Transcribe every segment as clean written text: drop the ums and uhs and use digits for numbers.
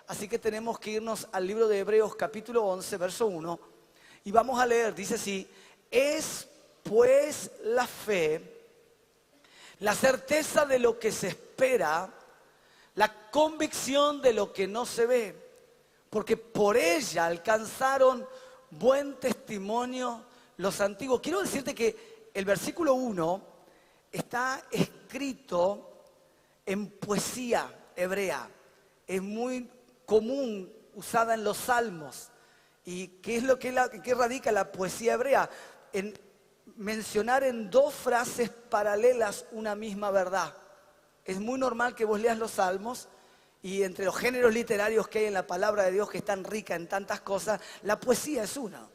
así que tenemos que irnos al libro de Hebreos capítulo 11, verso 1. Y vamos a leer, dice así: es pues la fe, la certeza de lo que se espera, la convicción de lo que no se ve, porque por ella alcanzaron buen testimonio los antiguos. Quiero decirte que el versículo 1 está escrito en poesía hebrea. Es muy común, usada en los salmos. ¿Y qué es lo que qué radica la poesía hebrea? En mencionar en dos frases paralelas una misma verdad. Es muy normal que vos leas los salmos y entre los géneros literarios que hay en la palabra de Dios, que es tan rica en tantas cosas, la poesía es uno.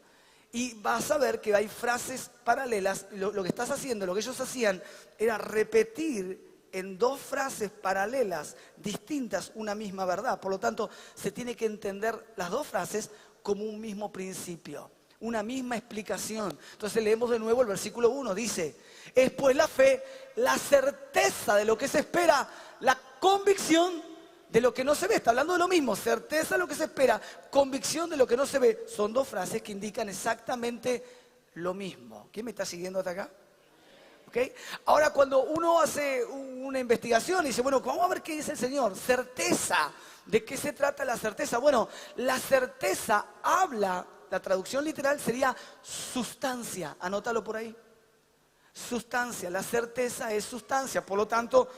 Y vas a ver que hay frases paralelas. Lo que estás haciendo, lo que ellos hacían, era repetir en dos frases paralelas, distintas, una misma verdad. Por lo tanto, se tiene que entender las dos frases como un mismo principio, una misma explicación. Entonces leemos de nuevo el versículo 1, dice: es pues la fe, la certeza de lo que se espera, la convicción de lo que no se ve. Está hablando de lo mismo, certeza de lo que se espera, convicción de lo que no se ve. Son dos frases que indican exactamente lo mismo. ¿Quién me está siguiendo hasta acá? ¿Okay? Ahora, cuando uno hace una investigación y dice, bueno, vamos a ver qué dice el Señor, certeza. ¿De qué se trata la certeza? Bueno, la certeza habla, la traducción literal sería sustancia. Anótalo por ahí. Sustancia, la certeza es sustancia. Por lo tanto,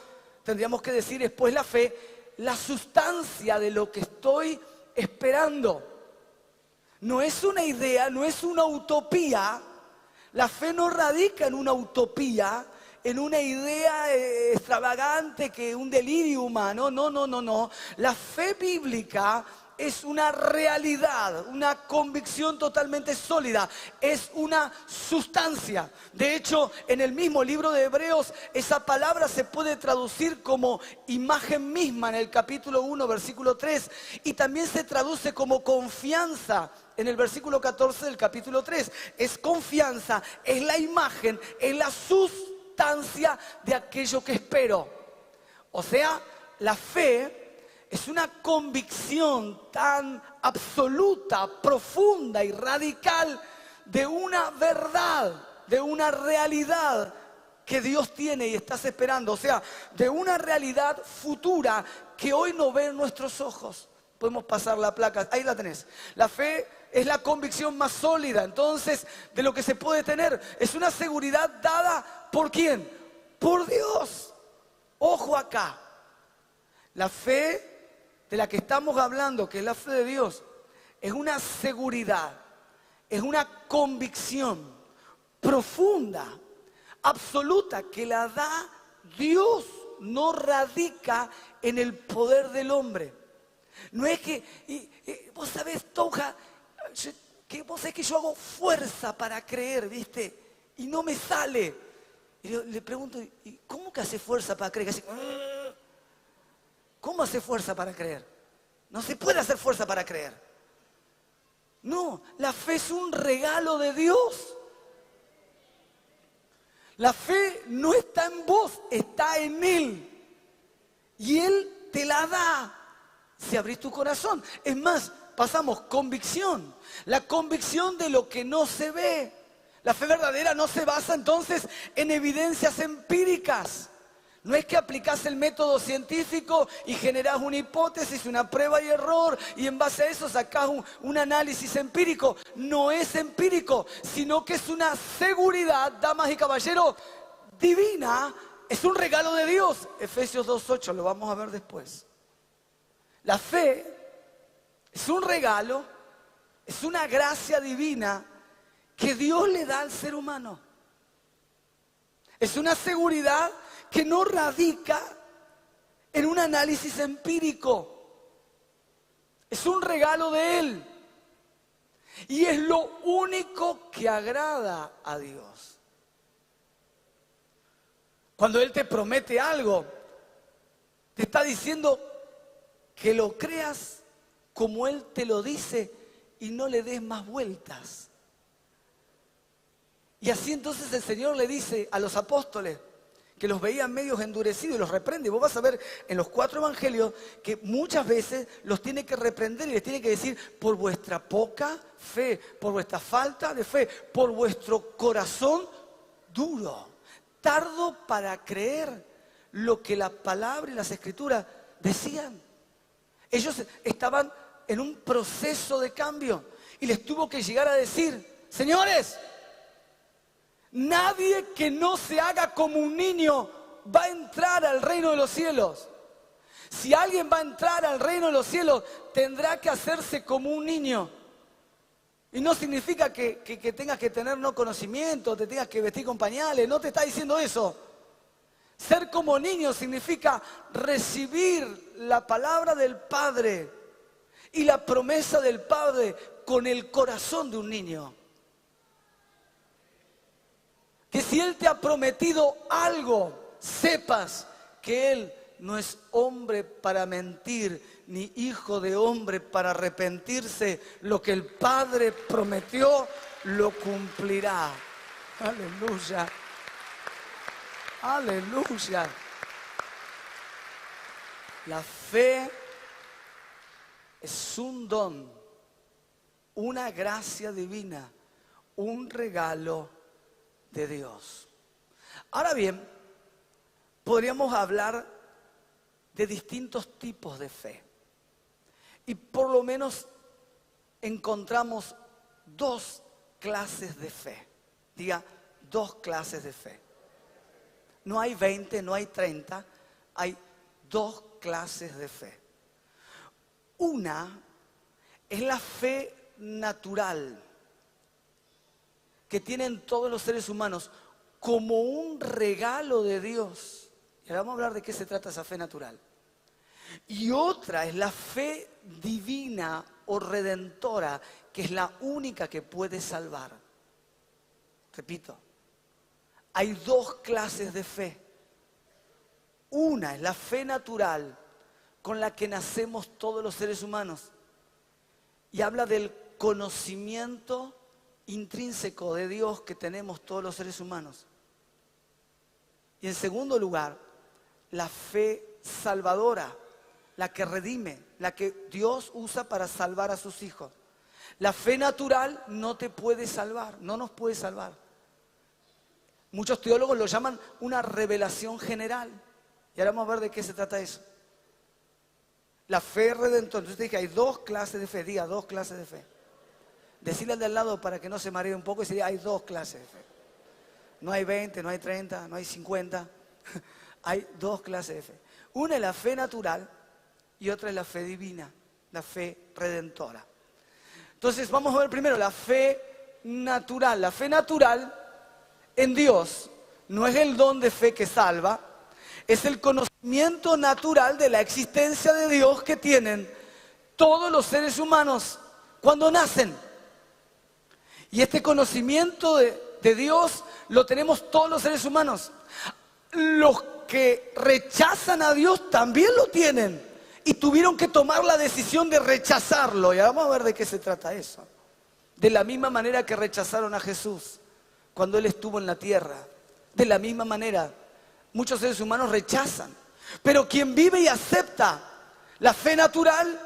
tendríamos que decir, es pues la fe, la sustancia de lo que estoy esperando. No es una idea, no es una utopía. La fe no radica en una utopía, en una idea extravagante, que un delirio humano. No. La fe bíblica es una realidad, una convicción totalmente sólida, es una sustancia. De hecho, en el mismo libro de Hebreos, esa palabra se puede traducir como imagen misma en el capítulo 1, versículo 3, y también se traduce como confianza en el versículo 14 del capítulo 3. Es confianza, es la imagen, es la sustancia de aquello que espero. O sea, la fe es una convicción tan absoluta, profunda y radical de una verdad, de una realidad que Dios tiene y estás esperando. O sea, de una realidad futura que hoy no ven nuestros ojos. Podemos pasar la placa, ahí la tenés. La fe es la convicción más sólida, entonces, de lo que se puede tener. Es una seguridad dada ¿por quién? Por Dios. Ojo acá. La fe de la que estamos hablando, que es la fe de Dios, es una seguridad, es una convicción profunda, absoluta, que la da Dios, no radica en el poder del hombre. No es que, vos sabés, Toja, que vos sabés que yo hago fuerza para creer, ¿viste? Y no me sale. Y le pregunto, ¿y cómo que hace fuerza para creer? Así, ¿cómo hace fuerza para creer? No se puede hacer fuerza para creer. No, la fe es un regalo de Dios. La fe no está en vos, está en Él. Y Él te la da si abrís tu corazón. Es más, pasamos convicción. La convicción de lo que no se ve. La fe verdadera no se basa entonces en evidencias empíricas. No es que aplicás el método científico y generás una hipótesis, una prueba y error, y en base a eso sacás un análisis empírico. No es empírico, sino que es una seguridad, damas y caballeros, divina. Es un regalo de Dios. Efesios 2:8, lo vamos a ver después. La fe es un regalo, es una gracia divina que Dios le da al ser humano. Es una seguridad que no radica en un análisis empírico. Es un regalo de Él. Y es lo único que agrada a Dios. Cuando Él te promete algo, te está diciendo que lo creas como Él te lo dice y no le des más vueltas. Y así entonces el Señor le dice a los apóstoles que los veían medios endurecidos y los reprende. Vos vas a ver en los 4 evangelios que muchas veces los tiene que reprender y les tiene que decir: por vuestra poca fe, por vuestra falta de fe, por vuestro corazón duro, tardo para creer lo que la palabra y las escrituras decían. Ellos estaban en un proceso de cambio y les tuvo que llegar a decir: señores, nadie que no se haga como un niño va a entrar al reino de los cielos. Si alguien va a entrar al reino de los cielos, tendrá que hacerse como un niño. Y no significa que tengas que tener no conocimiento, te tengas que vestir con pañales, no te está diciendo eso. Ser como niño significa recibir la palabra del Padre y la promesa del Padre con el corazón de un niño. Que si Él te ha prometido algo, sepas que Él no es hombre para mentir, ni hijo de hombre para arrepentirse. Lo que el Padre prometió, lo cumplirá. Aleluya. Aleluya. La fe es un don, una gracia divina, un regalo de Dios. Ahora bien, podríamos hablar de distintos tipos de fe. Y por lo menos encontramos 2 clases de fe. Diga, 2 clases de fe. No hay 20, no hay 30, hay 2 clases de fe. Una es la fe natural que tienen todos los seres humanos como un regalo de Dios. Y ahora vamos a hablar de qué se trata esa fe natural. Y otra es la fe divina o redentora, que es la única que puede salvar. Repito, hay 2 clases de fe. Una es la fe natural con la que nacemos todos los seres humanos y habla del conocimiento intrínseco de Dios que tenemos todos los seres humanos. Y en segundo lugar, la fe salvadora, la que redime, la que Dios usa para salvar a sus hijos. La fe natural no te puede salvar, no nos puede salvar. Muchos teólogos lo llaman una revelación general. Y ahora vamos a ver de qué se trata eso. La fe redentora. Entonces dije, hay 2 clases de fe. Diga, 2 clases de fe. Decirle al de al lado para que no se maree un poco y diga, hay 2 clases de fe. No hay 20, no hay 30, no hay 50. Hay 2 clases de fe. Una es la fe natural y otra es la fe divina, la fe redentora. Entonces vamos a ver primero la fe natural. La fe natural en Dios no es el don de fe que salva, es el conocimiento natural de la existencia de Dios que tienen todos los seres humanos cuando nacen. Y este conocimiento de Dios lo tenemos todos los seres humanos. Los que rechazan a Dios también lo tienen y tuvieron que tomar la decisión de rechazarlo. Y ahora vamos a ver de qué se trata eso. De la misma manera que rechazaron a Jesús cuando Él estuvo en la tierra. De la misma manera, muchos seres humanos rechazan. Pero quien vive y acepta la fe natural,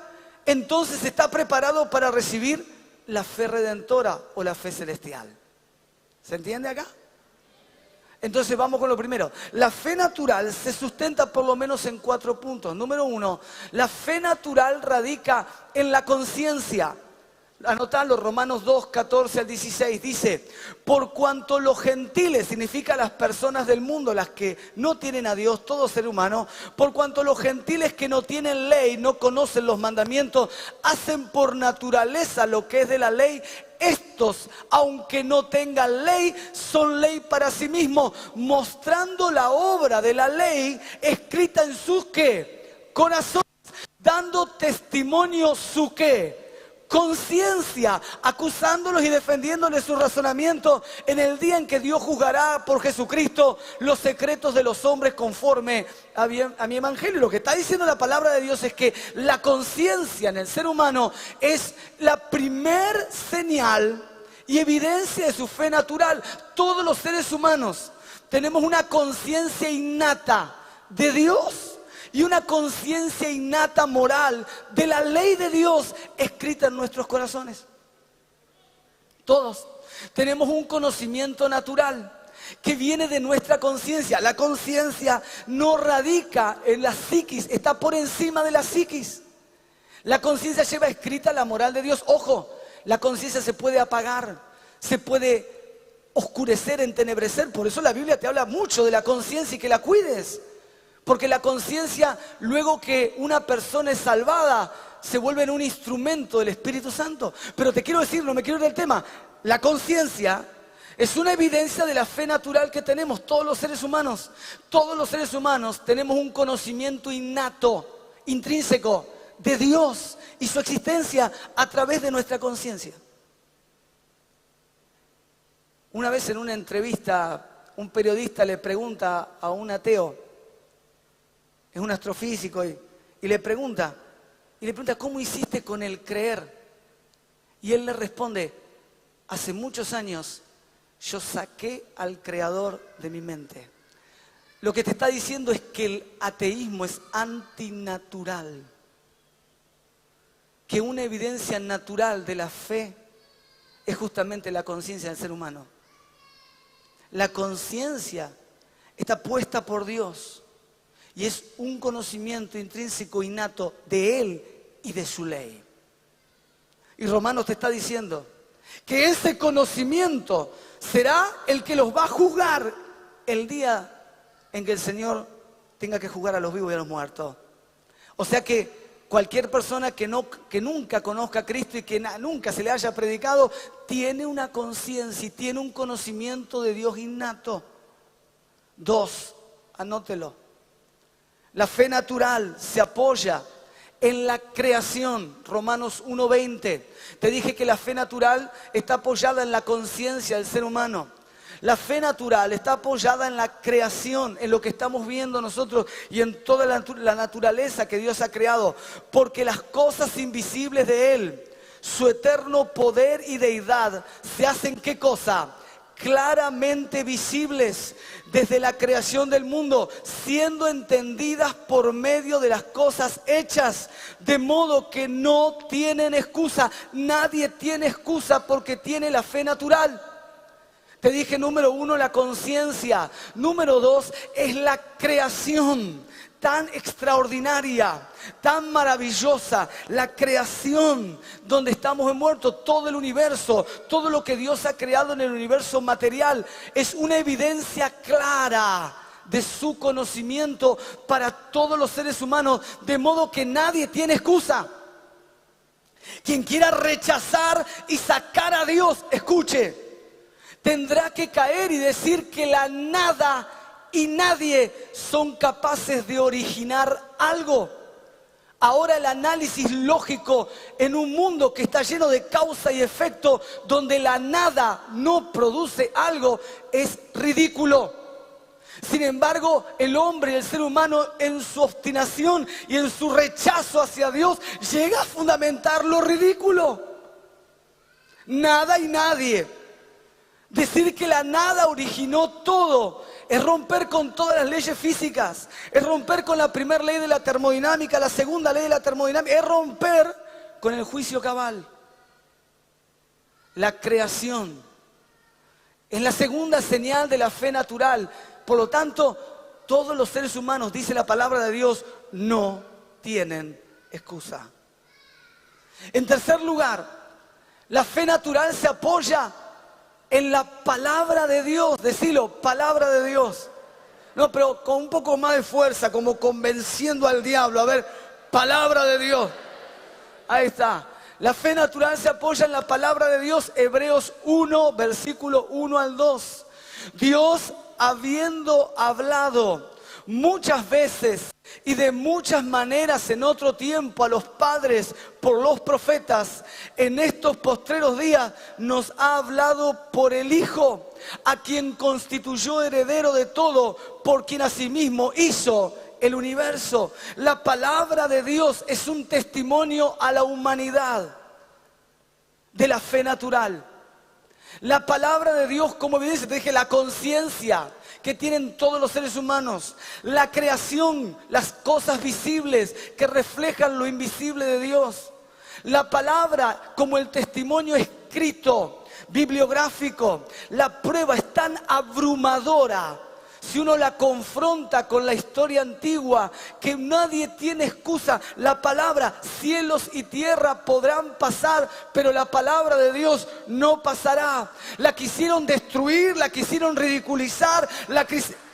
entonces está preparado para recibir la fe redentora o la fe celestial. ¿Se entiende acá? Entonces vamos con lo primero. La fe natural se sustenta por lo menos en 4 puntos. Número 1, la fe natural radica en la conciencia. Anotalo, Romanos 2, 14 al 16, dice, por cuanto los gentiles, significa las personas del mundo, las que no tienen a Dios, todo ser humano, por cuanto los gentiles que no tienen ley, no conocen los mandamientos, hacen por naturaleza lo que es de la ley, estos, aunque no tengan ley, son ley para sí mismos, mostrando la obra de la ley escrita en sus ¿qué? Corazones, dando testimonio su ¿qué? Conciencia, acusándolos y defendiéndoles su razonamiento en el día en que Dios juzgará por Jesucristo los secretos de los hombres conforme a mi evangelio. Lo que está diciendo la palabra de Dios es que la conciencia en el ser humano es la primer señal y evidencia de su fe natural. Todos los seres humanos tenemos una conciencia innata de Dios y una conciencia innata moral de la ley de Dios escrita en nuestros corazones. Todos tenemos un conocimiento natural que viene de nuestra conciencia. La conciencia no radica en la psiquis, está por encima de la psiquis. La conciencia lleva escrita la moral de Dios. Ojo, la conciencia se puede apagar, se puede oscurecer, entenebrecer. Por eso la Biblia te habla mucho de la conciencia y que la cuides. Porque la conciencia, luego que una persona es salvada, se vuelve en un instrumento del Espíritu Santo. Pero te quiero decir, no me quiero ir del tema, la conciencia es una evidencia de la fe natural que tenemos todos los seres humanos. Todos los seres humanos tenemos un conocimiento innato, intrínseco de Dios y su existencia a través de nuestra conciencia. Una vez en una entrevista, un periodista le pregunta a un ateo, es un astrofísico, y le pregunta, ¿cómo hiciste con el creer? Y él le responde, hace muchos años yo saqué al creador de mi mente. Lo que te está diciendo es que el ateísmo es antinatural, que una evidencia natural de la fe es justamente la conciencia del ser humano. La conciencia está puesta por Dios y es un conocimiento intrínseco innato de Él y de su ley. Y Romanos te está diciendo que ese conocimiento será el que los va a juzgar el día en que el Señor tenga que juzgar a los vivos y a los muertos. O sea que cualquier persona que nunca conozca a Cristo y que nunca se le haya predicado, tiene una conciencia y tiene un conocimiento de Dios innato. 2, anótelo. La fe natural se apoya en la creación. Romanos 1:20. Te dije que la fe natural está apoyada en la conciencia del ser humano. La fe natural está apoyada en la creación, en lo que estamos viendo nosotros y en toda la naturaleza que Dios ha creado. Porque las cosas invisibles de Él, su eterno poder y deidad, se hacen ¿qué cosa? Claramente visibles desde la creación del mundo, siendo entendidas por medio de las cosas hechas, de modo que no tienen excusa. Nadie tiene excusa porque tiene la fe natural. Te dije, número 1, la conciencia. Número 2, es la creación tan extraordinaria, tan maravillosa. La creación donde estamos envueltos, todo el universo, todo lo que Dios ha creado en el universo material, es una evidencia clara de su conocimiento para todos los seres humanos, de modo que nadie tiene excusa. Quien quiera rechazar y sacar a Dios, escuche, tendrá que caer y decir que la nada y nadie son capaces de originar algo. Ahora el análisis lógico en un mundo que está lleno de causa y efecto, donde la nada no produce algo, es ridículo. Sin embargo, el hombre y el ser humano en su obstinación y en su rechazo hacia Dios llega a fundamentar lo ridículo. Nada y nadie. Decir que la nada originó todo es romper con todas las leyes físicas, es romper con la primera ley de la termodinámica, la segunda ley de la termodinámica, es romper con el juicio cabal. La creación es la segunda señal de la fe natural. Por lo tanto, todos los seres humanos, dice la palabra de Dios, no tienen excusa. En tercer lugar, la fe natural se apoya en la palabra de Dios. Decilo, palabra de Dios. No, pero con un poco más de fuerza, como convenciendo al diablo. A ver, palabra de Dios. Ahí está. La fe natural se apoya en la palabra de Dios. Hebreos 1, versículo 1 al 2. Dios, habiendo hablado muchas veces y de muchas maneras en otro tiempo a los padres por los profetas, en estos postreros días nos ha hablado por el Hijo, a quien constituyó heredero de todo, por quien asimismo hizo el universo. La palabra de Dios es un testimonio a la humanidad de la fe natural. La palabra de Dios, como evidencia, te dije, la conciencia que tienen todos los seres humanos. La creación, las cosas visibles que reflejan lo invisible de Dios. La palabra como el testimonio escrito, bibliográfico. La prueba es tan abrumadora, si uno la confronta con la historia antigua, que nadie tiene excusa. La palabra, cielos y tierra podrán pasar, pero la palabra de Dios no pasará. La quisieron destruir, la quisieron ridiculizar,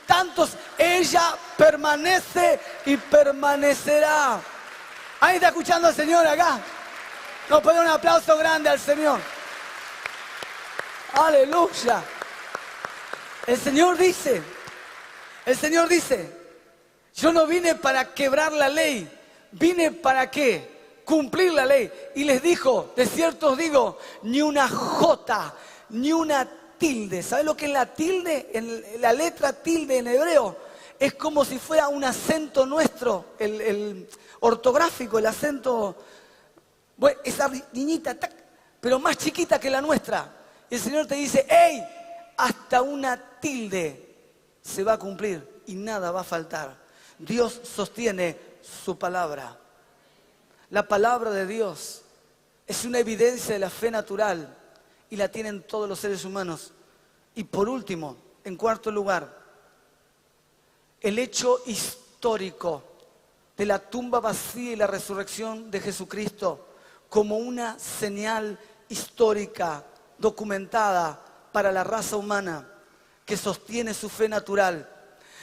tantos, ella permanece y permanecerá. ¿Alguien está escuchando al Señor acá? Nos pone un aplauso grande al Señor. Aleluya. El Señor dice, yo no vine para quebrar la ley, vine para ¿qué? Cumplir la ley. Y les dijo, de cierto os digo, ni una jota, ni una tilde. ¿Sabe lo que es la tilde? La letra tilde en hebreo es como si fuera un acento nuestro, el ortográfico, el acento, bueno, esa niñita, pero más chiquita que la nuestra. Y el Señor te dice, hey, hasta una tilde se va a cumplir y nada va a faltar. Dios sostiene su palabra. La palabra de Dios es una evidencia de la fe natural y la tienen todos los seres humanos. Y por último, en cuarto lugar, el hecho histórico de la tumba vacía y la resurrección de Jesucristo como una señal histórica documentada para la raza humana que sostiene su fe natural.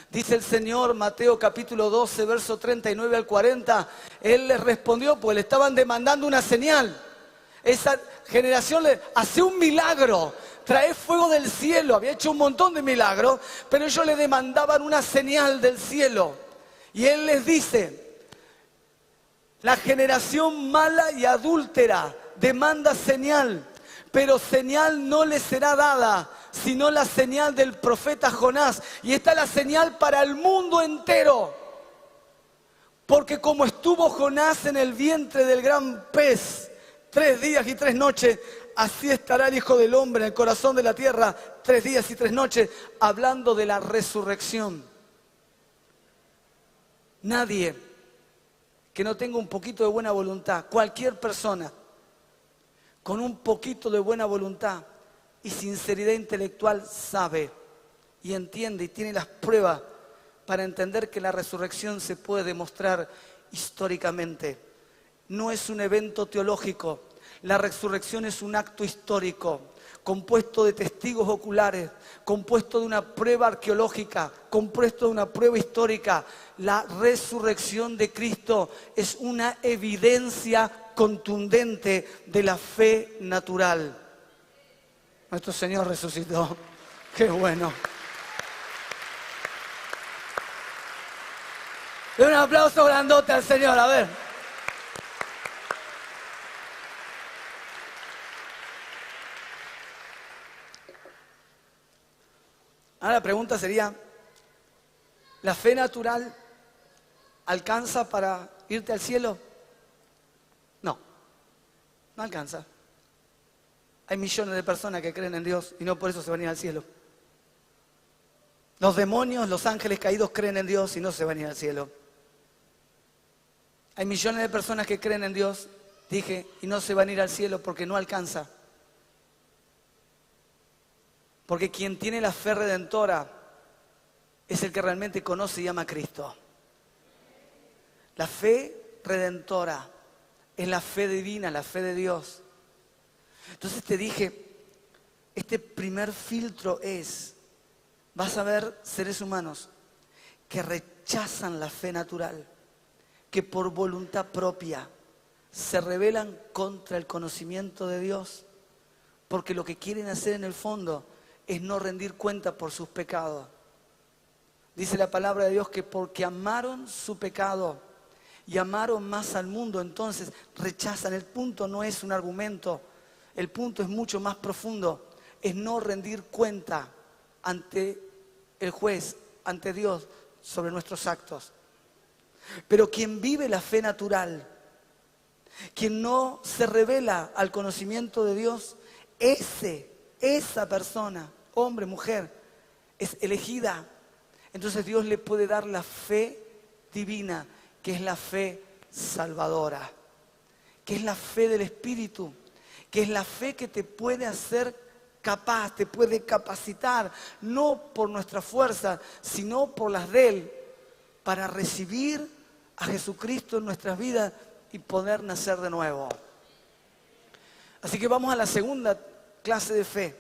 Dice el Señor, Mateo capítulo 12, verso 39 al 40, Él les respondió, pues le estaban demandando una señal. Esa generación le hace un milagro, trae fuego del cielo, había hecho un montón de milagros, pero ellos le demandaban una señal del cielo. Y Él les dice, la generación mala y adúltera demanda señal, pero señal no les será dada, sino la señal del profeta Jonás. Y esta es la señal para el mundo entero. Porque como estuvo Jonás en el vientre del gran pez 3 días y 3 noches, así estará el Hijo del Hombre en el corazón de la tierra 3 días y 3 noches, hablando de la resurrección. Nadie que no tenga un poquito de buena voluntad, cualquier persona con un poquito de buena voluntad y sinceridad intelectual sabe y entiende y tiene las pruebas para entender que la resurrección se puede demostrar históricamente. No es un evento teológico, la resurrección es un acto histórico, compuesto de testigos oculares, compuesto de una prueba arqueológica, compuesto de una prueba histórica. La resurrección de Cristo es una evidencia contundente de la fe natural. Nuestro Señor resucitó. ¡Qué bueno! De un aplauso grandote al Señor, a ver. Ahora la pregunta sería, ¿la fe natural alcanza para irte al cielo? No, no alcanza. Hay millones de personas que creen en Dios y no por eso se van a ir al cielo. Los demonios, los ángeles caídos creen en Dios y no se van a ir al cielo. Hay millones de personas que creen en Dios, dije, y no se van a ir al cielo porque no alcanza. Porque quien tiene la fe redentora es el que realmente conoce y ama a Cristo. La fe redentora es la fe divina, la fe de Dios. Entonces te dije, este primer filtro es, vas a ver seres humanos que rechazan la fe natural, que por voluntad propia se rebelan contra el conocimiento de Dios, porque lo que quieren hacer en el fondo es no rendir cuenta por sus pecados. Dice la palabra de Dios que porque amaron su pecado y amaron más al mundo, entonces rechazan. El punto no es un argumento, el punto es mucho más profundo, es no rendir cuenta ante el juez, ante Dios, sobre nuestros actos. Pero quien vive la fe natural, quien no se revela al conocimiento de Dios, esa persona, hombre, mujer, es elegida entonces Dios le puede dar la fe divina, que es la fe salvadora, que es la fe del Espíritu, que es la fe que te puede hacer capaz, te puede capacitar, no por nuestra fuerza, sino por las de Él, para recibir a Jesucristo en nuestras vidas y poder nacer de nuevo. Así que vamos a la segunda clase de fe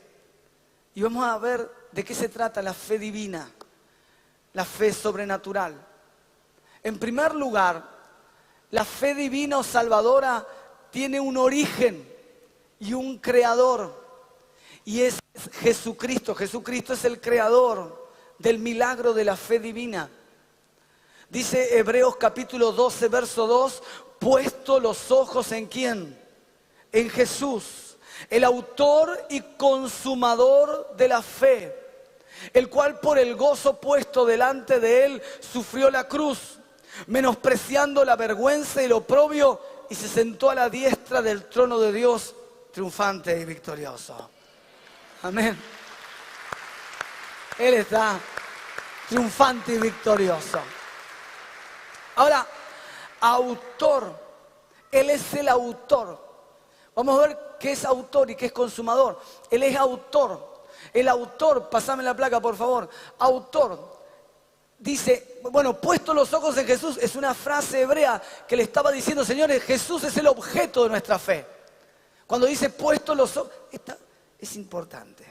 y vamos a ver de qué se trata la fe divina, la fe sobrenatural. En primer lugar, la fe divina o salvadora tiene un origen y un creador, y es Jesucristo. Jesucristo es el creador del milagro de la fe divina. Dice Hebreos capítulo 12, verso 2, puesto los ojos ¿en quién? En Jesús, el autor y consumador de la fe, el cual por el gozo puesto delante de él sufrió la cruz, menospreciando la vergüenza y el oprobio, y se sentó a la diestra del trono de Dios, triunfante y victorioso. Amén. Él está triunfante y victorioso. Ahora, autor. Él es el autor. Vamos a ver qué es autor y qué es consumador. Él es autor. El autor, pasame la placa por favor. Autor. Dice, bueno, puesto los ojos en Jesús, es una frase hebrea que le estaba diciendo, señores, Jesús es el objeto de nuestra fe. Cuando dice puesto los ojos, es importante.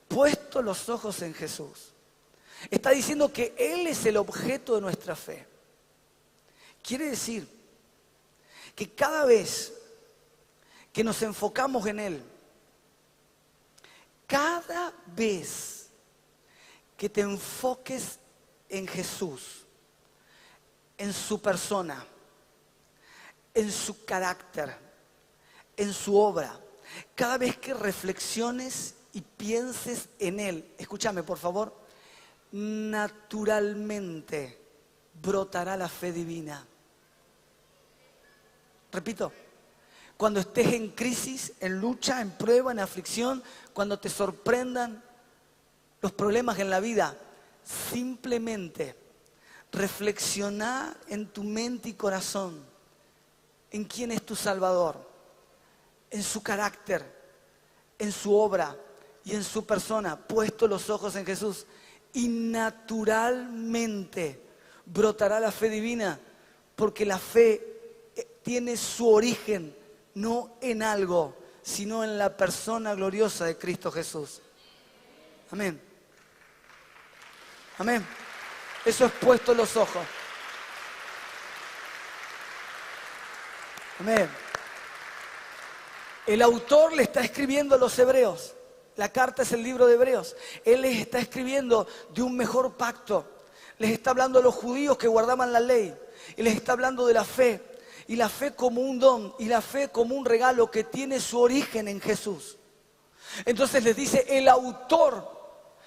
Puesto los ojos en Jesús. Está diciendo que Él es el objeto de nuestra fe. Quiere decir que cada vez que nos enfocamos en Él, cada vez que te enfoques en Jesús, en su persona, en su carácter, en su obra, cada vez que reflexiones y pienses en Él, escúchame por favor, naturalmente brotará la fe divina. Repito, cuando estés en crisis, en lucha, en prueba, en aflicción, cuando te sorprendan los problemas en la vida, simplemente reflexiona en tu mente y corazón en quién es tu Salvador, en su carácter, en su obra y en su persona, puesto los ojos en Jesús, y naturalmente brotará la fe divina, porque la fe tiene su origen no en algo, sino en la persona gloriosa de Cristo Jesús. Amén. Amén. Eso es puesto los ojos. Amén. El autor le está escribiendo a los hebreos. La carta es el libro de Hebreos. Él les está escribiendo de un mejor pacto. Les está hablando a los judíos que guardaban la ley. Y les está hablando de la fe. Y la fe como un don. Y la fe como un regalo que tiene su origen en Jesús. Entonces les dice el autor.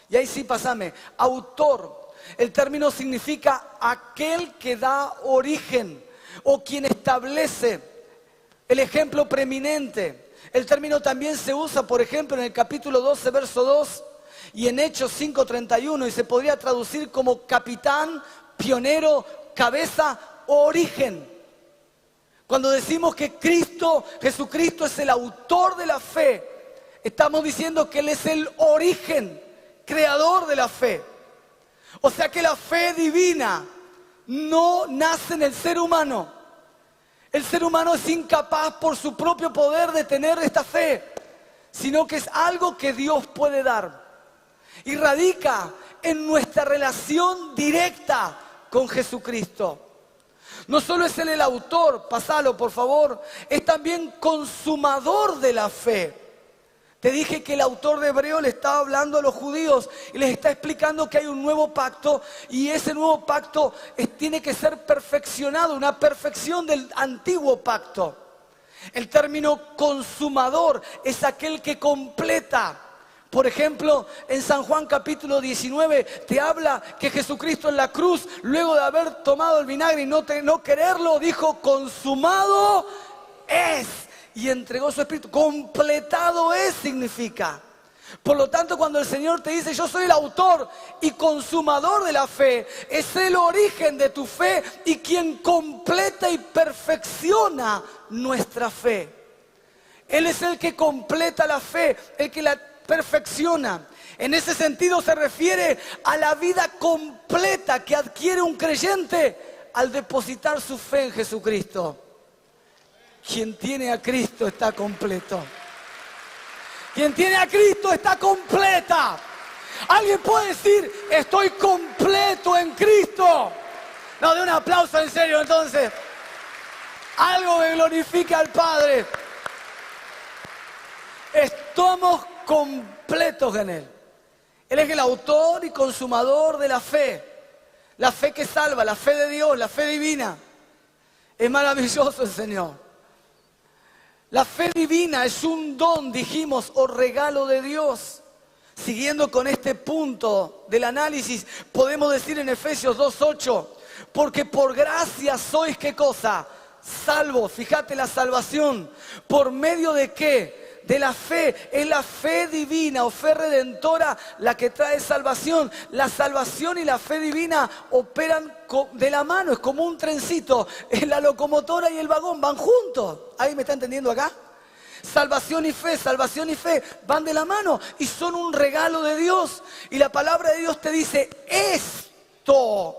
Y ahí sí pasame. Autor. El término significa aquel que da origen. O quien establece el ejemplo preeminente. El término también se usa, por ejemplo, en el capítulo 12, verso 2 y en Hechos 5:31 y se podría traducir como capitán, pionero, cabeza o origen. Cuando decimos que Jesucristo es el autor de la fe, estamos diciendo que Él es el origen, creador de la fe. O sea que la fe divina no nace en el ser humano. El ser humano es incapaz por su propio poder de tener esta fe, sino que es algo que Dios puede dar. Y radica en nuestra relación directa con Jesucristo. No solo es Él el autor, pasalo por favor, es también consumador de la fe. Te dije que el autor de Hebreo le estaba hablando a los judíos y les está explicando que hay un nuevo pacto y ese nuevo pacto tiene que ser perfeccionado, una perfección del antiguo pacto. El término consumador es aquel que completa. Por ejemplo, en San Juan capítulo 19 te habla que Jesucristo en la cruz, luego de haber tomado el vinagre y no quererlo, dijo consumado es. Y entregó su espíritu. Completado es significa. Por lo tanto, cuando el Señor te dice, yo soy el autor y consumador de la fe, es el origen de tu fe y quien completa y perfecciona nuestra fe. Él es el que completa la fe, el que la perfecciona. En ese sentido se refiere a la vida completa que adquiere un creyente al depositar su fe en Jesucristo. Quien tiene a Cristo está completo. Quien tiene a Cristo está completa. Alguien puede decir, estoy completo en Cristo. No, de un aplauso en serio entonces. Algo que glorifique al Padre. Estamos completos en Él. Él es el autor y consumador de la fe. La fe que salva, la fe de Dios, la fe divina. Es maravilloso el Señor. La fe divina es un don, dijimos, o regalo de Dios. Siguiendo con este punto del análisis, podemos decir en Efesios 2:8, porque por gracia sois, ¿qué cosa? Salvos. Fíjate la salvación. ¿Por medio de qué? De la fe. Es la fe divina o fe redentora la que trae salvación. La salvación y la fe divina operan de la mano, es como un trencito. La locomotora y el vagón van juntos. ¿Alguien me está entendiendo acá? Salvación y fe van de la mano y son un regalo de Dios. Y la palabra de Dios te dice, esto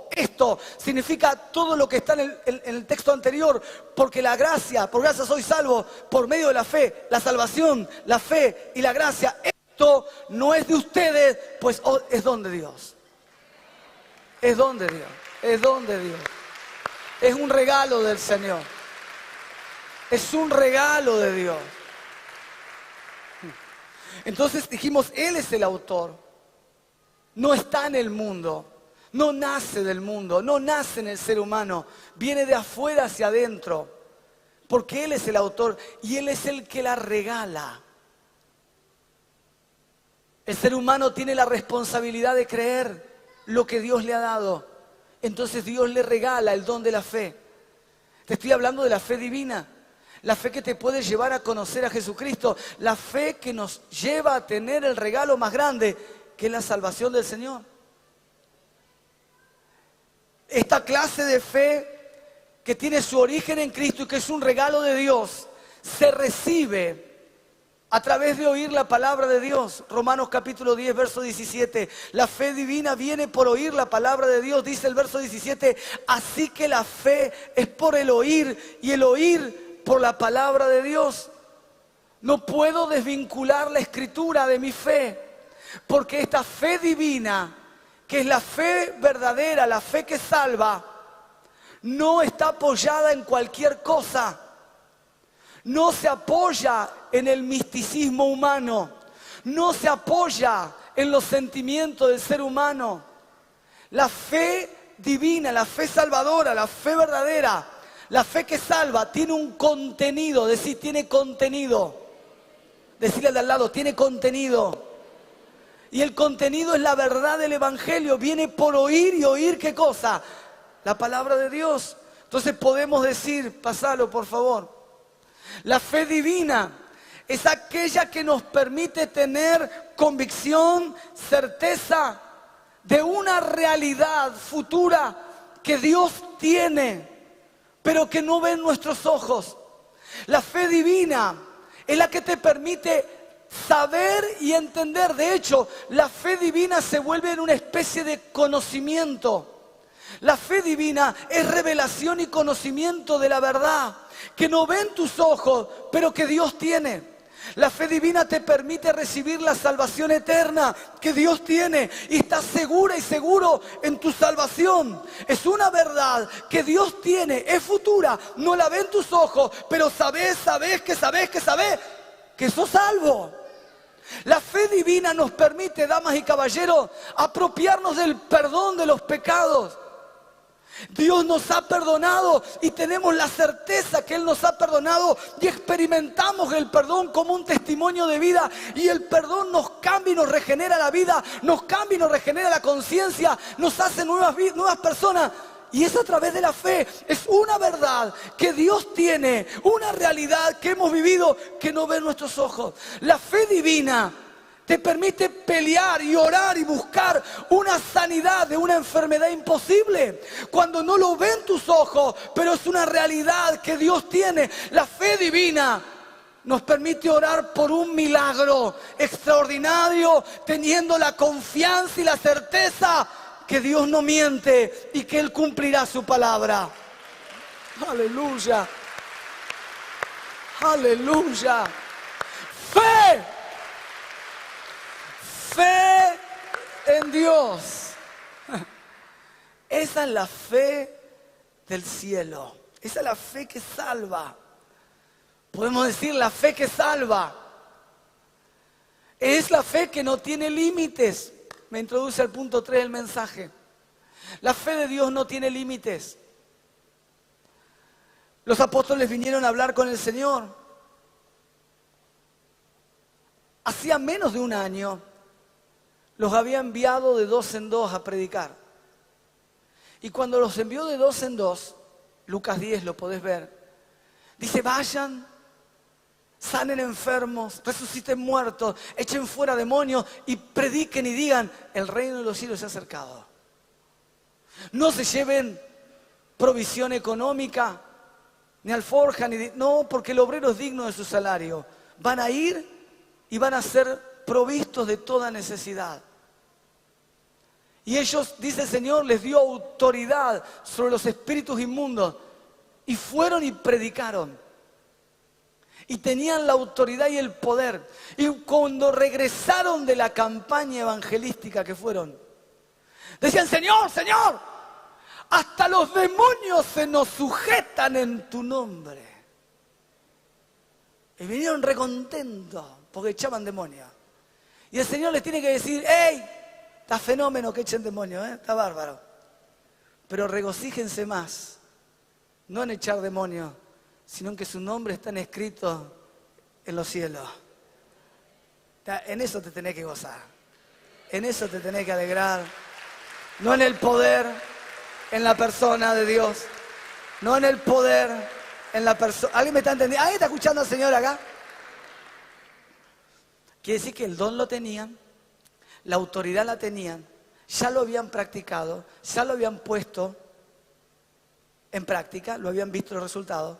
significa todo lo que está en el texto anterior, porque la gracia, por gracia soy salvo, por medio de la fe, la salvación, la fe y la gracia, esto no es de ustedes, pues es don de Dios. Es don de Dios, es don de Dios. Es un regalo del Señor. Es un regalo de Dios. Entonces dijimos, Él es el autor. No está en el mundo. No nace del mundo, no nace en el ser humano, viene de afuera hacia adentro, porque Él es el autor y Él es el que la regala. El ser humano tiene la responsabilidad de creer lo que Dios le ha dado, entonces Dios le regala el don de la fe. Te estoy hablando de la fe divina, la fe que te puede llevar a conocer a Jesucristo, la fe que nos lleva a tener el regalo más grande, que es la salvación del Señor. Esta clase de fe que tiene su origen en Cristo y que es un regalo de Dios, se recibe a través de oír la palabra de Dios. Romanos capítulo 10, verso 17. La fe divina viene por oír la palabra de Dios, dice el verso 17. Así que la fe es por el oír y el oír por la palabra de Dios. No puedo desvincular la escritura de mi fe, porque esta fe divina, que es la fe verdadera, la fe que salva, no está apoyada en cualquier cosa. No se apoya en el misticismo humano. No se apoya en los sentimientos del ser humano. La fe divina, la fe salvadora, la fe verdadera, la fe que salva, tiene un contenido. Decir, tiene contenido. Decirle al de al lado, tiene contenido. Y el contenido es la verdad del Evangelio. Viene por oír y oír, ¿qué cosa? La palabra de Dios. Entonces podemos decir, pasalo por favor. La fe divina es aquella que nos permite tener convicción, certeza de una realidad futura que Dios tiene, pero que no ven nuestros ojos. La fe divina es la que te permite saber y entender. De hecho, la fe divina se vuelve en una especie de conocimiento. La fe divina es revelación y conocimiento de la verdad que no ven tus ojos, pero que Dios tiene. La fe divina te permite recibir la salvación eterna que Dios tiene y estás segura y seguro en tu salvación. Es una verdad que Dios tiene, es futura, no la ven tus ojos, pero sabes que sos salvo. La fe divina nos permite, damas y caballeros, apropiarnos del perdón de los pecados. Dios nos ha perdonado y tenemos la certeza que Él nos ha perdonado y experimentamos el perdón como un testimonio de vida, y el perdón nos cambia y nos regenera la vida, nos cambia y nos regenera la conciencia, nos hace nuevas personas. Y es a través de la fe. Es una verdad que Dios tiene, una realidad que hemos vivido que no ven nuestros ojos. La fe divina te permite pelear y orar y buscar una sanidad de una enfermedad imposible. Cuando no lo ven tus ojos, pero es una realidad que Dios tiene. La fe divina nos permite orar por un milagro extraordinario, teniendo la confianza y la certeza que Dios no miente y que Él cumplirá su palabra. Aleluya. Aleluya. Fe. Fe en Dios. Esa es la fe del cielo. Esa es la fe que salva. Podemos decir la fe que salva. Es la fe que no tiene límites. Me introduce al punto 3 del mensaje. La fe de Dios no tiene límites. Los apóstoles vinieron a hablar con el Señor. Hacía menos de un año los había enviado de 2 en 2 a predicar. Y cuando los envió de 2 en 2, Lucas 10 lo podés ver, dice: vayan, sanen enfermos, resuciten muertos, echen fuera demonios y prediquen y digan: el reino de los cielos se ha acercado. No se lleven provisión económica, ni alforja, no, porque el obrero es digno de su salario. Van a ir y van a ser provistos de toda necesidad. Y ellos, dice el Señor, les dio autoridad sobre los espíritus inmundos. Y fueron y predicaron. Y tenían la autoridad y el poder. Y cuando regresaron de la campaña evangelística que fueron, decían: Señor, Señor, hasta los demonios se nos sujetan en tu nombre. Y vinieron recontentos porque echaban demonios. Y el Señor les tiene que decir: ¡hey! Está fenómeno que echen demonios, está bárbaro. Pero regocíjense más, no en echar demonios, sino en que su nombre está escrito en los cielos. En eso te tenés que gozar. En eso te tenés que alegrar. No en el poder, en la persona de Dios. No en el poder, en la persona. ¿Alguien me está entendiendo? ¿Alguien está escuchando al Señor acá? Quiere decir que el don lo tenían, la autoridad la tenían, ya lo habían practicado, ya lo habían puesto en práctica, lo habían visto los resultados.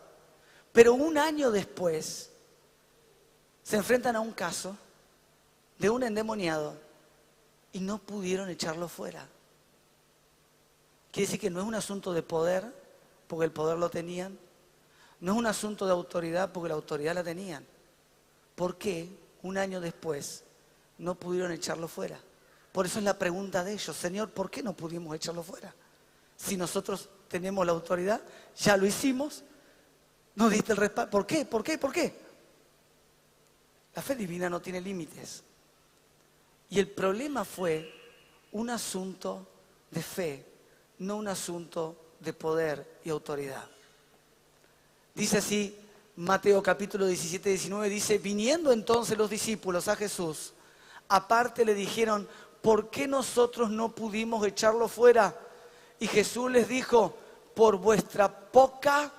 Pero un año después se enfrentan a un caso de un endemoniado y no pudieron echarlo fuera. Quiere decir que no es un asunto de poder, porque el poder lo tenían. No es un asunto de autoridad, porque la autoridad la tenían. ¿Por qué un año después no pudieron echarlo fuera? Por eso es la pregunta de ellos: Señor, ¿por qué no pudimos echarlo fuera? Si nosotros tenemos la autoridad, ya lo hicimos, nos diste el respaldo. ¿Por qué? ¿Por qué? ¿Por qué? La fe divina no tiene límites. Y el problema fue un asunto de fe, no un asunto de poder y autoridad. Dice así Mateo capítulo 17, 19, dice: viniendo entonces los discípulos a Jesús, aparte le dijeron: ¿por qué nosotros no pudimos echarlo fuera? Y Jesús les dijo: por vuestra poca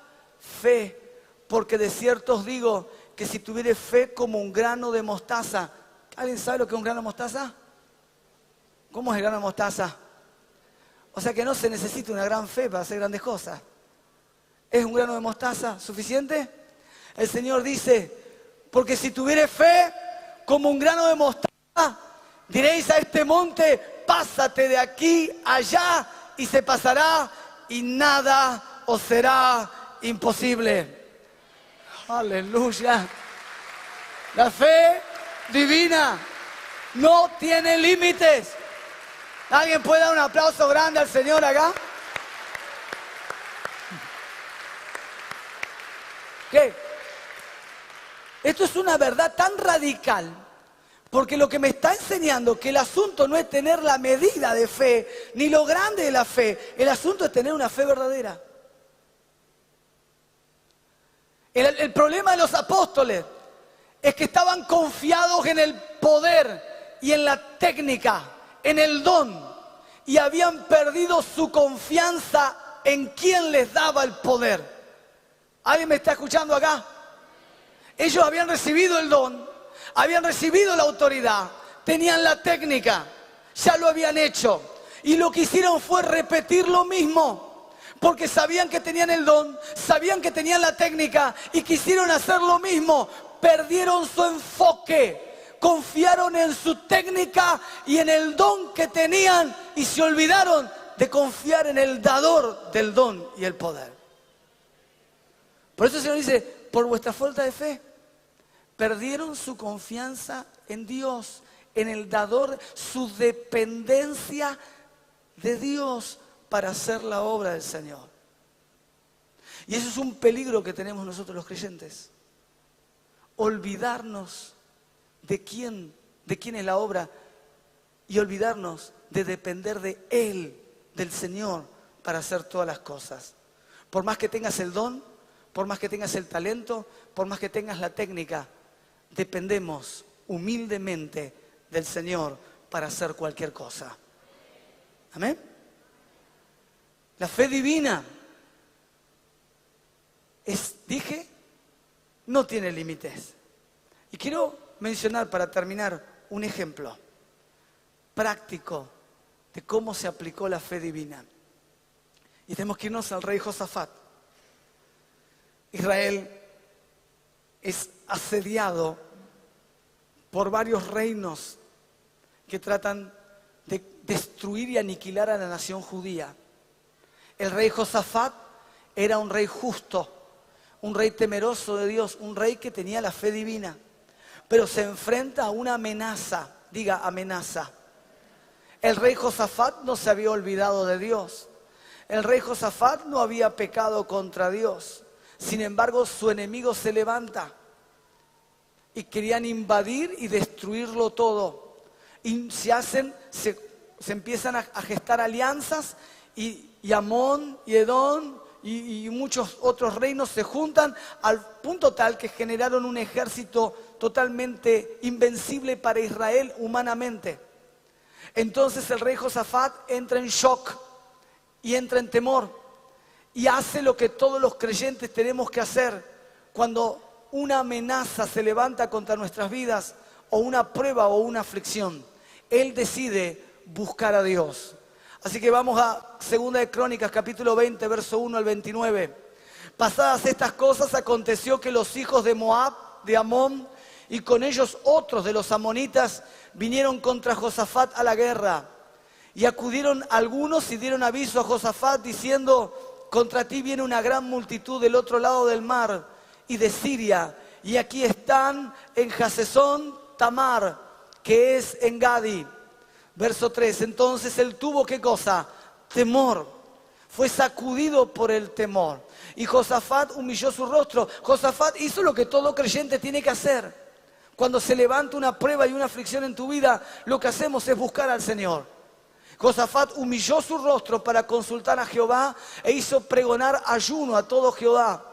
fe, porque de cierto os digo que si tuviere fe como un grano de mostaza. ¿Alguien sabe lo que es un grano de mostaza? ¿Cómo es el grano de mostaza? O sea que no se necesita una gran fe para hacer grandes cosas. ¿Es un grano de mostaza suficiente? El Señor dice: porque si tuviere fe como un grano de mostaza, diréis a este monte: pásate de aquí allá, y se pasará, y nada os será imposible. Aleluya. La fe divina no tiene límites. ¿Alguien puede dar un aplauso grande al Señor acá? ¿Qué? Esto es una verdad tan radical, porque lo que me está enseñando que el asunto no es tener la medida de fe, ni lo grande de la fe. El asunto es tener una fe verdadera. El problema de los apóstoles es que estaban confiados en el poder y en la técnica, en el don, y habían perdido su confianza en quien les daba el poder. ¿Alguien me está escuchando acá? Ellos habían recibido el don, habían recibido la autoridad, tenían la técnica, ya lo habían hecho. Y lo que hicieron fue repetir lo mismo, porque sabían que tenían el don, sabían que tenían la técnica y quisieron hacer lo mismo. Perdieron su enfoque, confiaron en su técnica y en el don que tenían y se olvidaron de confiar en el dador del don y el poder. Por eso el Señor dice, por vuestra falta de fe, perdieron su confianza en Dios, en el dador, su dependencia de Dios para hacer la obra del Señor. Y eso es un peligro que tenemos nosotros los creyentes. Olvidarnos de quién es la obra y olvidarnos de depender de Él, del Señor, para hacer todas las cosas. Por más que tengas el don, por más que tengas el talento, por más que tengas la técnica, dependemos humildemente del Señor para hacer cualquier cosa. Amén. La fe divina dije, no tiene límites. Y quiero mencionar para terminar un ejemplo práctico de cómo se aplicó la fe divina. Y tenemos que irnos al rey Josafat. Israel es asediado por varios reinos que tratan de destruir y aniquilar a la nación judía. El rey Josafat era un rey justo, un rey temeroso de Dios, un rey que tenía la fe divina, pero se enfrenta a una amenaza, diga amenaza. El rey Josafat no se había olvidado de Dios, el rey Josafat no había pecado contra Dios, sin embargo su enemigo se levanta y querían invadir y destruirlo todo. Y se empiezan a gestar alianzas y Amón y Edom y muchos otros reinos se juntan al punto tal que generaron un ejército totalmente invencible para Israel humanamente. Entonces el rey Josafat entra en shock y entra en temor y hace lo que todos los creyentes tenemos que hacer cuando una amenaza se levanta contra nuestras vidas o una prueba o una aflicción. Él decide buscar a Dios. Así que vamos a 2 de Crónicas, capítulo 20, verso 1 al 29. Pasadas estas cosas, aconteció que los hijos de Moab, de Amón, y con ellos otros de los amonitas, vinieron contra Josafat a la guerra. Y acudieron algunos y dieron aviso a Josafat, diciendo, contra ti viene una gran multitud del otro lado del mar y de Siria, y aquí están en Hasezón Tamar, que es en Gadi. Verso 3, entonces él tuvo, ¿qué cosa? Temor. Fue sacudido por el temor. Y Josafat humilló su rostro. Josafat hizo lo que todo creyente tiene que hacer. Cuando se levanta una prueba y una aflicción en tu vida, lo que hacemos es buscar al Señor. Josafat humilló su rostro para consultar a Jehová e hizo pregonar ayuno a todo Jehová.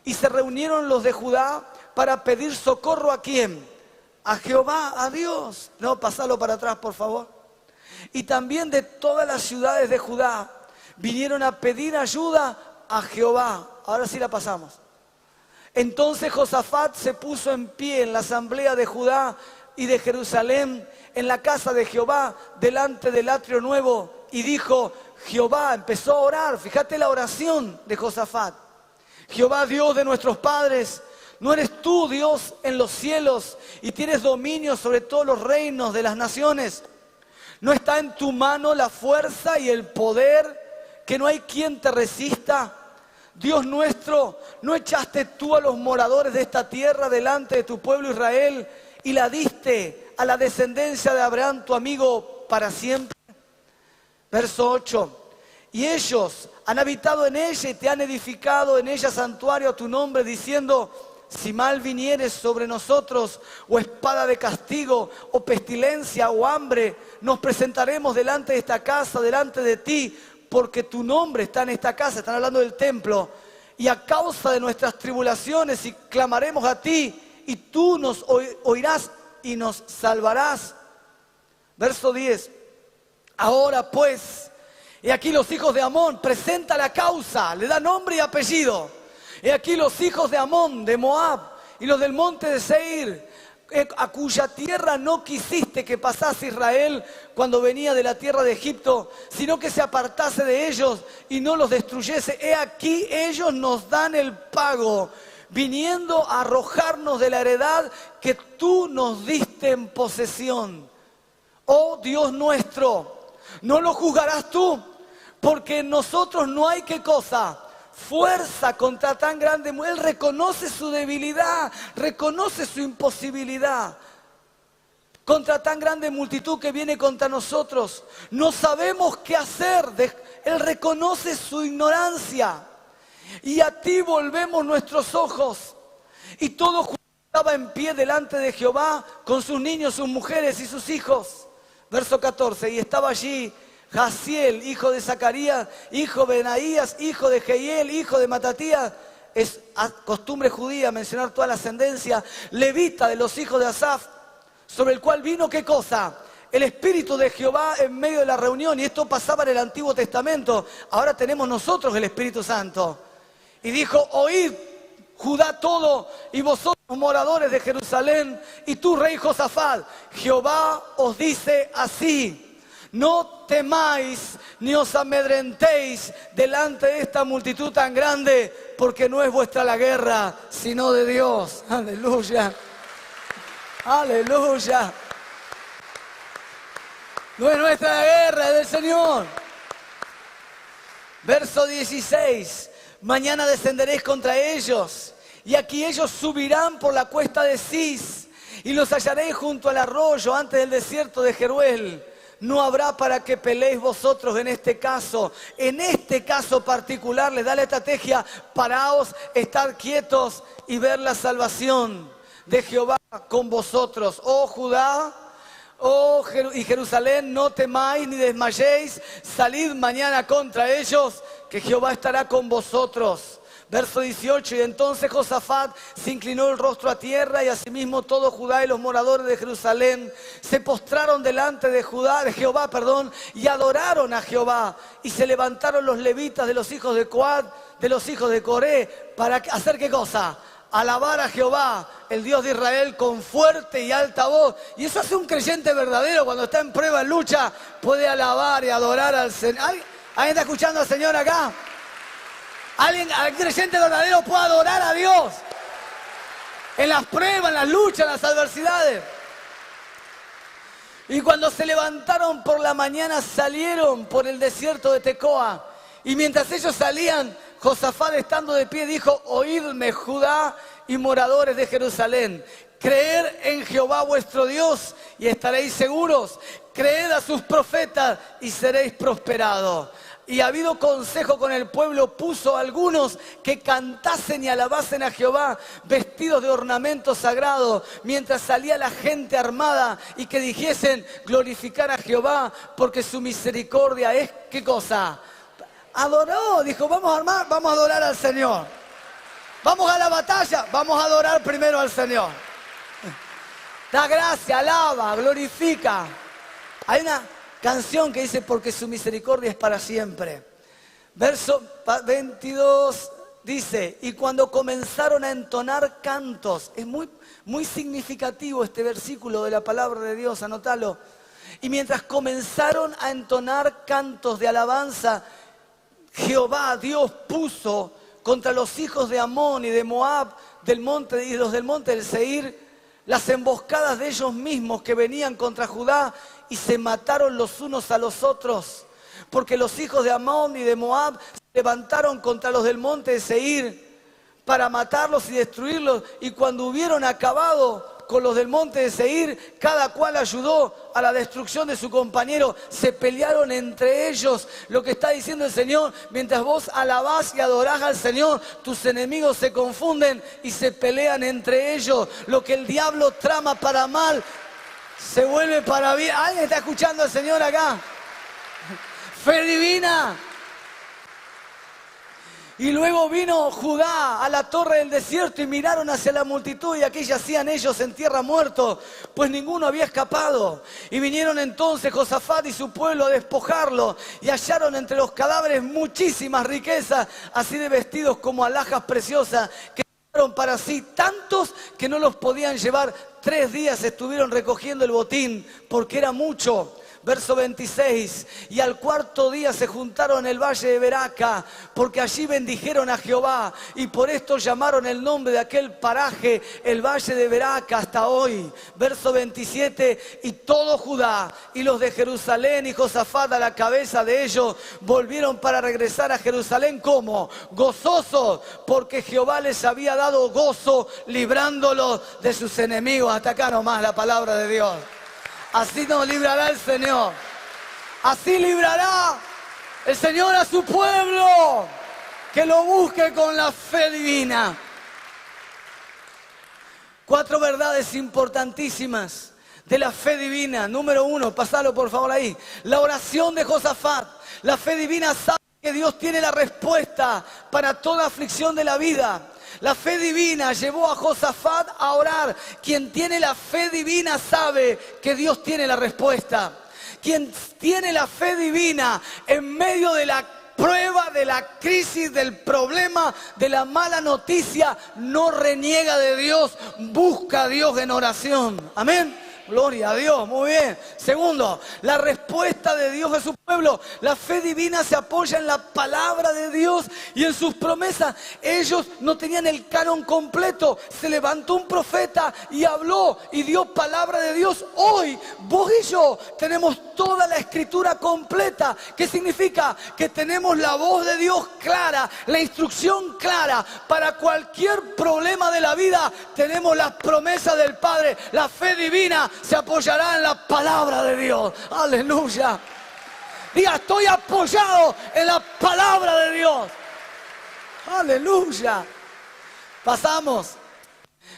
Y se reunieron los de Judá para pedir socorro ¿a quién? A Jehová, a Dios. No, pasalo para atrás, por favor. Y también de todas las ciudades de Judá vinieron a pedir ayuda a Jehová. Ahora sí la pasamos. Entonces Josafat se puso en pie en la asamblea de Judá y de Jerusalén, en la casa de Jehová, delante del atrio nuevo, y dijo, Jehová, empezó a orar, fíjate la oración de Josafat. Jehová, Dios de nuestros padres, ¿no eres tú Dios en los cielos y tienes dominio sobre todos los reinos de las naciones? ¿No está en tu mano la fuerza y el poder, que no hay quien te resista? Dios nuestro, ¿no echaste tú a los moradores de esta tierra delante de tu pueblo Israel y la diste a la descendencia de Abraham, tu amigo, para siempre? Verso 8. Y ellos han habitado en ella y te han edificado en ella santuario a tu nombre, diciendo, si mal vinieres sobre nosotros, o espada de castigo, o pestilencia, o hambre, nos presentaremos delante de esta casa, delante de ti, porque tu nombre está en esta casa. Están hablando del templo. Y a causa de nuestras tribulaciones, y clamaremos a ti, y tú nos oirás y nos salvarás. Verso 10. Ahora pues, y aquí los hijos de Amón, presenta la causa, le da nombre y apellido. Y aquí los hijos de Amón, de Moab, y los del monte de Seir, a cuya tierra no quisiste que pasase Israel cuando venía de la tierra de Egipto, sino que se apartase de ellos y no los destruyese. He aquí ellos nos dan el pago, viniendo a arrojarnos de la heredad que tú nos diste en posesión. Oh Dios nuestro, ¿no lo juzgarás tú? Porque en nosotros no hay ¿qué cosa? Fuerza contra tan grande. Él reconoce su debilidad, reconoce su imposibilidad contra tan grande multitud que viene contra nosotros. No sabemos qué hacer. Él reconoce su ignorancia. Y a ti volvemos nuestros ojos. Y todo Judá estaba en pie delante de Jehová con sus niños, sus mujeres y sus hijos. Verso 14. Y estaba allí Jaziel, hijo de Zacarías, hijo de Benaías, hijo de Jehiel, hijo de Matatías. Es costumbre judía mencionar toda la ascendencia. Levita de los hijos de Asaf, sobre el cual vino ¿qué cosa? El Espíritu de Jehová en medio de la reunión. Y esto pasaba en el Antiguo Testamento. Ahora tenemos nosotros el Espíritu Santo. Y dijo, oíd Judá todo, y vosotros moradores de Jerusalén, y tú rey Josafat, Jehová os dice así: no temáis ni os amedrentéis delante de esta multitud tan grande, porque no es vuestra la guerra, sino de Dios. Aleluya. Aleluya. No es nuestra la guerra, es del Señor. Verso 16. Mañana descenderéis contra ellos, y aquí ellos subirán por la cuesta de Cis, y los hallaréis junto al arroyo antes del desierto de Jeruel. No habrá para que peleéis vosotros en este caso. En este caso particular les da la estrategia: paraos, estar quietos y ver la salvación de Jehová con vosotros. Oh Judá, y Jerusalén, no temáis ni desmayéis, salid mañana contra ellos, que Jehová estará con vosotros. Verso 18, y entonces Josafat se inclinó el rostro a tierra, y asimismo todo Judá y los moradores de Jerusalén se postraron delante de Jehová, y adoraron a Jehová. Y se levantaron los levitas de los hijos de Coat, de los hijos de Coré, para hacer ¿qué cosa? Alabar a Jehová, el Dios de Israel, con fuerte y alta voz. Y eso hace un creyente verdadero cuando está en prueba, en lucha, puede alabar y adorar al Señor. ¿Alguien está escuchando al Señor acá? ¿Alguien creyente verdadero puede adorar a Dios en las pruebas, en las luchas, en las adversidades? Y cuando se levantaron por la mañana, salieron por el desierto de Tecoa. Y mientras ellos salían, Josafat, estando de pie, dijo: oídme, Judá y moradores de Jerusalén, creed en Jehová vuestro Dios y estaréis seguros. Creed a sus profetas y seréis prosperados. Y habido consejo con el pueblo, puso a algunos que cantasen y alabasen a Jehová, vestidos de ornamentos sagrados, mientras salía la gente armada, y que dijesen: glorificar a Jehová, porque su misericordia es ¿qué cosa? Adoró, dijo: vamos a armar, vamos a adorar al Señor. Vamos a la batalla, vamos a adorar primero al Señor. Da gracia, alaba, glorifica. Hay una canción que dice: porque su misericordia es para siempre. Verso 22 dice: y cuando comenzaron a entonar cantos, es muy significativo este versículo de la palabra de Dios, anótalo. Y mientras comenzaron a entonar cantos de alabanza, Jehová, Dios, puso contra los hijos de Amón y de Moab y los del monte del Seir las emboscadas de ellos mismos que venían contra Judá, y se mataron los unos a los otros, porque los hijos de Amón y de Moab se levantaron contra los del monte de Seir para matarlos y destruirlos. Y cuando hubieron acabado con los del monte de Seir, cada cual ayudó a la destrucción de su compañero. Se pelearon entre ellos. Lo que está diciendo el Señor: mientras vos alabás y adorás al Señor, tus enemigos se confunden y se pelean entre ellos. Lo que el diablo trama para mal se vuelve para bien. ¿Alguien está escuchando al Señor acá? Fe divina. Y luego vino Judá a la torre del desierto, y miraron hacia la multitud, y aquí yacían ellos en tierra muertos, pues ninguno había escapado. Y vinieron entonces Josafat y su pueblo a despojarlo, y hallaron entre los cadáveres muchísimas riquezas, así de vestidos como alhajas preciosas, que para sí tantos que no los podían llevar. 3 días estuvieron recogiendo el botín porque era mucho. Verso 26, y al 4.º día se juntaron en el valle de Beraca, porque allí bendijeron a Jehová, y por esto llamaron el nombre de aquel paraje el valle de Beraca hasta hoy. Verso 27, y todo Judá y los de Jerusalén y Josafat a la cabeza de ellos volvieron para regresar a Jerusalén como gozosos, porque Jehová les había dado gozo librándolos de sus enemigos. Hasta acá nomás la palabra de Dios. Así nos librará el Señor. Así librará el Señor a su pueblo que lo busque con la fe divina. 4 verdades importantísimas de la fe divina. Número 1, pasalo por favor ahí. La oración de Josafat. La fe divina sabe que Dios tiene la respuesta para toda aflicción de la vida. La fe divina llevó a Josafat a orar. Quien tiene la fe divina sabe que Dios tiene la respuesta. Quien tiene la fe divina en medio de la prueba, de la crisis, del problema, de la mala noticia, no reniega de Dios, busca a Dios en oración. Amén. Gloria a Dios, muy bien. Segundo, la respuesta de Dios a su pueblo. La fe divina se apoya en la palabra de Dios y en sus promesas. Ellos no tenían el canon completo. Se levantó un profeta y habló y dio palabra de Dios. Hoy, vos y yo tenemos toda la escritura completa. ¿Qué significa? Que tenemos la voz de Dios clara, la instrucción clara. Para cualquier problema de la vida tenemos las promesas del Padre. La fe divina se apoyará en la palabra de Dios. Aleluya. Diga, estoy apoyado en la palabra de Dios. Aleluya. Pasamos.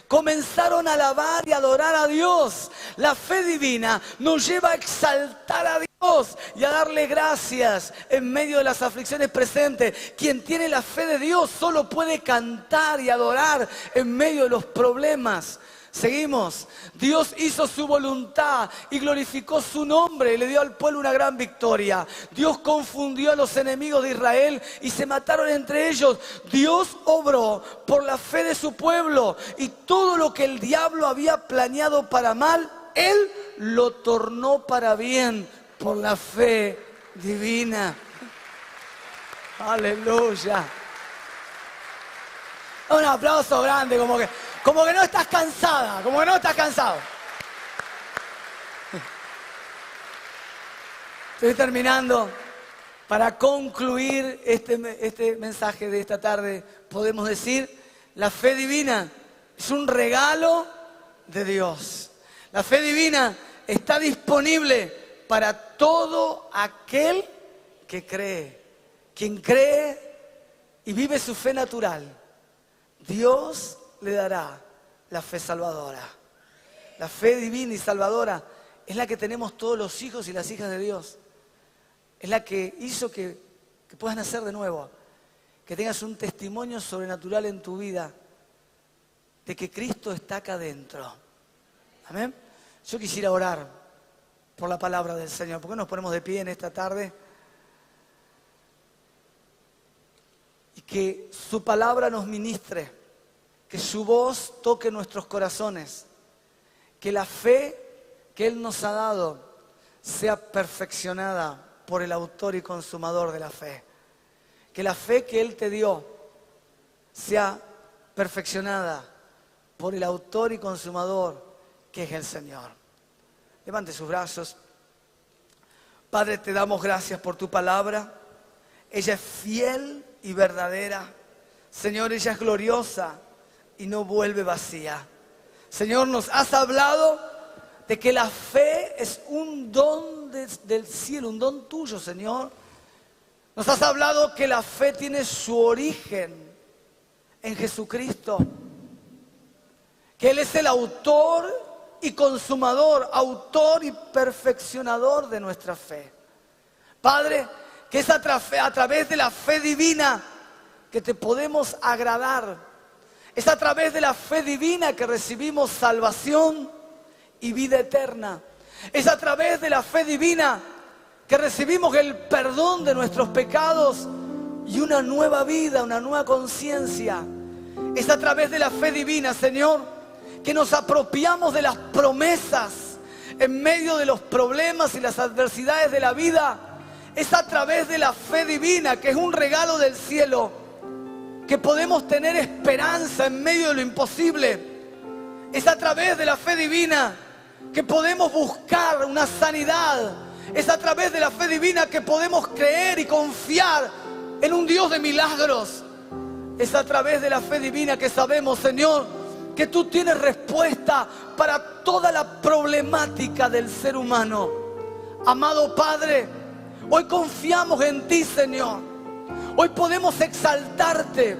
Comenzaron a alabar y adorar a Dios. La fe divina nos lleva a exaltar a Dios y a darle gracias en medio de las aflicciones presentes. Quien tiene la fe de Dios solo puede cantar y adorar en medio de los problemas. Seguimos. Dios hizo su voluntad y glorificó su nombre y le dio al pueblo una gran victoria. Dios confundió a los enemigos de Israel y se mataron entre ellos. Dios obró por la fe de su pueblo y todo lo que el diablo había planeado para mal, Él lo tornó para bien por la fe divina. Aleluya. Un aplauso grande, como que no estás cansada, como que no estás cansado. Estoy terminando. Para concluir este mensaje de esta tarde, podemos decir, la fe divina es un regalo de Dios. La fe divina está disponible para todo aquel que cree. Quien cree y vive su fe natural, Dios le dará la fe salvadora. La fe divina y salvadora es la que tenemos todos los hijos y las hijas de Dios. Es la que hizo que puedas nacer de nuevo. Que tengas un testimonio sobrenatural en tu vida de que Cristo está acá adentro. Amén. Yo quisiera orar por la palabra del Señor. ¿Por qué nos ponemos de pie en esta tarde? Y que su palabra nos ministre, que su voz toque nuestros corazones, que la fe que Él nos ha dado sea perfeccionada por el autor y consumador de la fe. Que la fe que Él te dio sea perfeccionada por el autor y consumador que es el Señor. Levante sus brazos. Padre, te damos gracias por tu palabra. Ella es fiel y verdadera. Señor, ella es gloriosa y no vuelve vacía. Señor, nos has hablado de que la fe es un don del cielo, un don tuyo, Señor. Nos has hablado que la fe tiene su origen en Jesucristo, que Él es el autor y consumador, autor y perfeccionador de nuestra fe. Padre, que es a través de la fe divina que te podemos agradar. Es a través de la fe divina que recibimos salvación y vida eterna. Es a través de la fe divina que recibimos el perdón de nuestros pecados y una nueva vida, una nueva conciencia. Es a través de la fe divina, Señor, que nos apropiamos de las promesas en medio de los problemas y las adversidades de la vida. Es a través de la fe divina, que es un regalo del cielo, que podemos tener esperanza en medio de lo imposible. Es a través de la fe divina que podemos buscar una sanidad. Es a través de la fe divina que podemos creer y confiar en un Dios de milagros. Es a través de la fe divina que sabemos, Señor, que tú tienes respuesta para toda la problemática del ser humano. Amado Padre, hoy confiamos en ti, Señor. Hoy podemos exaltarte,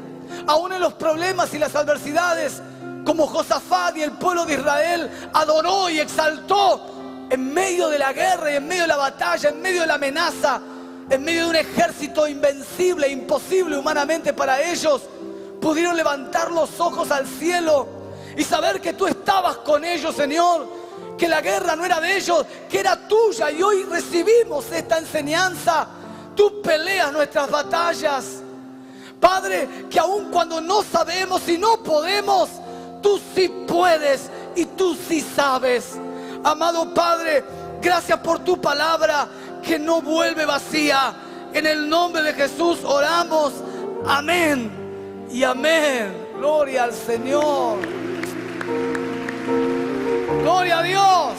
aún en los problemas y las adversidades, como Josafat y el pueblo de Israel adoró y exaltó en medio de la guerra y en medio de la batalla, en medio de la amenaza, en medio de un ejército invencible, imposible humanamente para ellos. Pudieron levantar los ojos al cielo y saber que tú estabas con ellos, Señor, que la guerra no era de ellos, que era tuya. Y hoy recibimos esta enseñanza. Tú peleas nuestras batallas, Padre, que aun cuando no sabemos y no podemos, tú sí puedes y tú sí sabes. Amado Padre, gracias por tu palabra que no vuelve vacía. En el nombre de Jesús oramos. Amén y amén. Gloria al Señor. Gloria a Dios.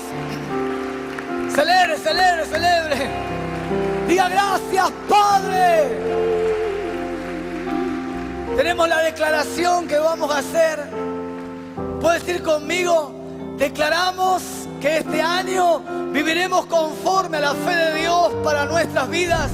Celebre, celebre, celebre. Diga gracias, Padre. Tenemos la declaración que vamos a hacer. ¿Puedes decir conmigo? Declaramos que este año viviremos conforme a la fe de Dios para nuestras vidas.